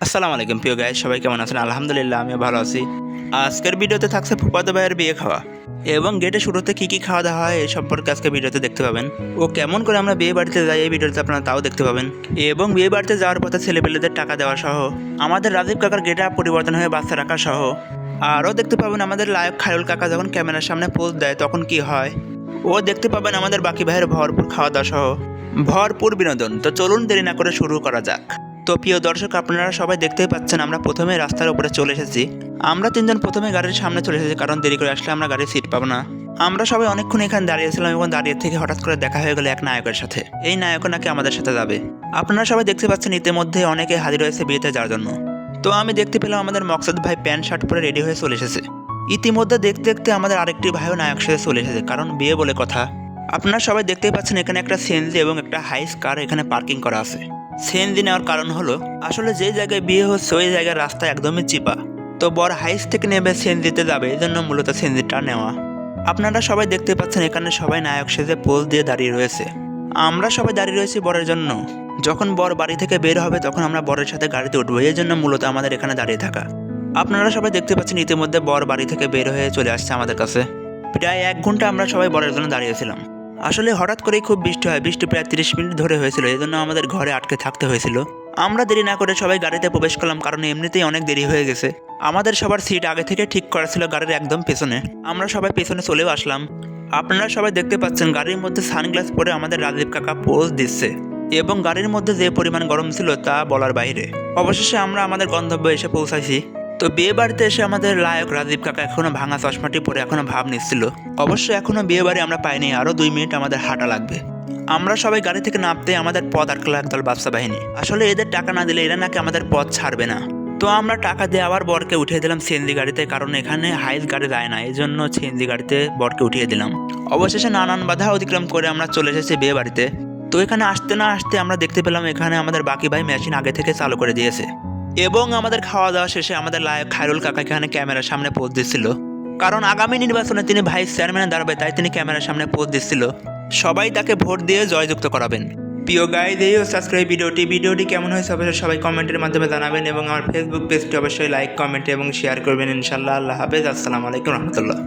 আসসালামু আলাইকুম প্রিয় গাইস, সবাই কেমন আছেন? আলহামদুলিল্লাহ আমিও ভালো আছি। আজকের ভিডিওতে থাকছে ফুফাতো ভাইয়ের বিয়ে খাওয়া এবং গেটে শুরুতে কি কি খাওয়া দাওয়া হয় এই সম্পর্কে আজকে ভিডিওতে দেখতে পাবেন। ও কেমন করে আমরা বিয়ে বাড়িতে যাই এই ভিডিওতে আপনারা তাও দেখতে পাবেন। এবং বিয়ে বাড়িতে যাওয়ার পথে ছেলেপেলেদের টাকা দেওয়া সহ আমাদের রাজীব কাকার গেটে পরিবর্তন হয়ে বাচ্চা রাখা সহ আরও দেখতে পাবেন আমাদের লায়ক খায়রুল কাকা যখন ক্যামেরার সামনে পোজ দেয় তখন কি হয়। ও দেখতে পাবেন আমাদের বাকি ভাইয়ের ভরপুর খাওয়া দাওয়া সহ ভরপুর বিনোদন। তো চলুন দেরি না করে শুরু করা যাক। তো প্রিয় দর্শক, আপনারা সবাই দেখতেই পাচ্ছেন আমরা প্রথমে রাস্তার উপরে চলে এসেছি। আমরা তিনজন প্রথমে গাড়ির সামনে চলে এসেছি, কারণ দেরি করে আসলে আমরা গাড়ির সিট পাবো না। আমরা সবাই অনেকক্ষণ এখানে দাঁড়িয়েছিলাম এবং দাঁড়িয়ে থেকে হঠাৎ করে দেখা হয়ে গেল এক নায়কের সাথে। এই নায়কও নাকি আমাদের সাথে যাবে। আপনারা সবাই দেখতে পাচ্ছেন ইতিমধ্যে অনেকে হাজির হয়েছে বিয়েতে যাওয়ার জন্য। তো আমি দেখতে পেলাম আমাদের মকসুদ ভাই প্যান্ট শার্ট পরে রেডি হয়ে চলে এসেছে। ইতিমধ্যে দেখতে দেখতে আমাদের আরেকটি ভাইও নায়ক সাথে চলে এসেছে, কারণ বিয়ে বলে কথা। আপনারা সবাই দেখতেই পাচ্ছেন এখানে একটা সিএনজি এবং একটা হাইস কার এখানে পার্কিং করা আছে। সিএনজি নেওয়ার কারণ হলো আসলে যে জায়গায় বিয়ে হচ্ছে ওই জায়গায় রাস্তা একদমই চিপা। তো বর হাইস থেকে নেবে সিএনজিতে যাবে, এই জন্য মূলত সিএনজিটা নেওয়া। আপনারা সবাই দেখতে পাচ্ছেন এখানে সবাই নায়ক সেজে পোজ দিয়ে দাঁড়িয়ে রয়েছে। আমরা সবাই দাঁড়িয়ে রয়েছি বরের জন্য। যখন বর বাড়ি থেকে বের হবে তখন আমরা বরের সাথে গাড়িতে উঠবো, এই জন্য মূলত আমাদের এখানে দাঁড়িয়ে থাকা। আপনারা সবাই দেখতে পাচ্ছেন ইতিমধ্যে বর বাড়ি থেকে বের হয়ে চলে আসছে আমাদের কাছে। প্রায় 1 ঘন্টা আমরা সবাই বরের জন্য দাঁড়িয়েছিলাম। আসলে হঠাৎ করেই খুব বৃষ্টি হয়, বৃষ্টি প্রায় 30 মিনিট ধরে হয়েছিল, এই জন্য আমাদের ঘরে আটকে থাকতে হয়েছিল। আমরা দেরি না করে সবাই গাড়িতে প্রবেশ করলাম, কারণ এমনিতেই অনেক দেরি হয়ে গেছে। আমাদের সবার সিট আগে থেকে ঠিক করা ছিল গাড়ির একদম পেছনে। আমরা সবাই পেছনে চলেও আসলাম। আপনারা সবাই দেখতে পাচ্ছেন গাড়ির মধ্যে সানগ্লাস পরে আমাদের রাজীব কাকা পোজ দিচ্ছে এবং গাড়ির মধ্যে যে পরিমাণ গরম ছিল তা বলার বাইরে। অবশেষে আমরা আমাদের গন্তব্যে এসে পৌঁছাইছি। তো বিয়ে বাড়িতে এসে আমাদের লায়ক রাজীব কাকা এখনো ভাঙা চশমাটি পরে এখনো ভাব নিচ্ছিল। অবশ্য এখনো বিয়ে বাড়ি আমরা পাইনি, আরো 2 মিনিট আমাদের হাঁটা লাগবে। আমরা সবাই গাড়ি থেকে নামতে আমাদের পথ আটকালো একদল বাদশা বাহিনী। আসলে এদের টাকা না দিলে এরা নাকি আমাদের পথ ছাড়বে না। তো আমরা টাকা দিয়ে আবার বরকে উঠিয়ে দিলাম সিএনজি গাড়িতে, কারণ এখানে হাইস গাড়ি যায় না, এই জন্য সিএনজি গাড়িতে বরকে উঠিয়ে দিলাম। অবশেষে নানান বাধা অতিক্রম করে আমরা চলে এসেছি বিয়ে বাড়িতে। তো এখানে আসতে না আসতে আমরা দেখতে পেলাম এখানে আমাদের বাকি ভাই মেশিন আগে থেকে চালু করে দিয়েছে এবং আমাদের খাওয়া দাওয়া শেষে আমাদের লায়ক খায়রুল কাকা এখানে ক্যামেরার সামনে পোজ দিচ্ছিল, কারণ আগামী নির্বাচনে তিনি ভাইস চেয়ারম্যানে দাঁড়াবে, তাই তিনি ক্যামেরার সামনে পোজ দিচ্ছিল। সবাই তাকে ভোট দিয়ে জয়যুক্ত করাবেন। প্রিয় গাইজ, এই সাবস্ক্রাইব ভিডিওটি কেমন হয়েছে অবশ্যই সবাই কমেন্টের মাধ্যমে জানাবেন এবং আমার ফেসবুক পেজটি অবশ্যই লাইক কমেন্ট এবং শেয়ার করবেন ইনশাল্লাহ। আল্লাহ হাফেজ, আসসালামু আলাইকুম রহমতুল্লাহ।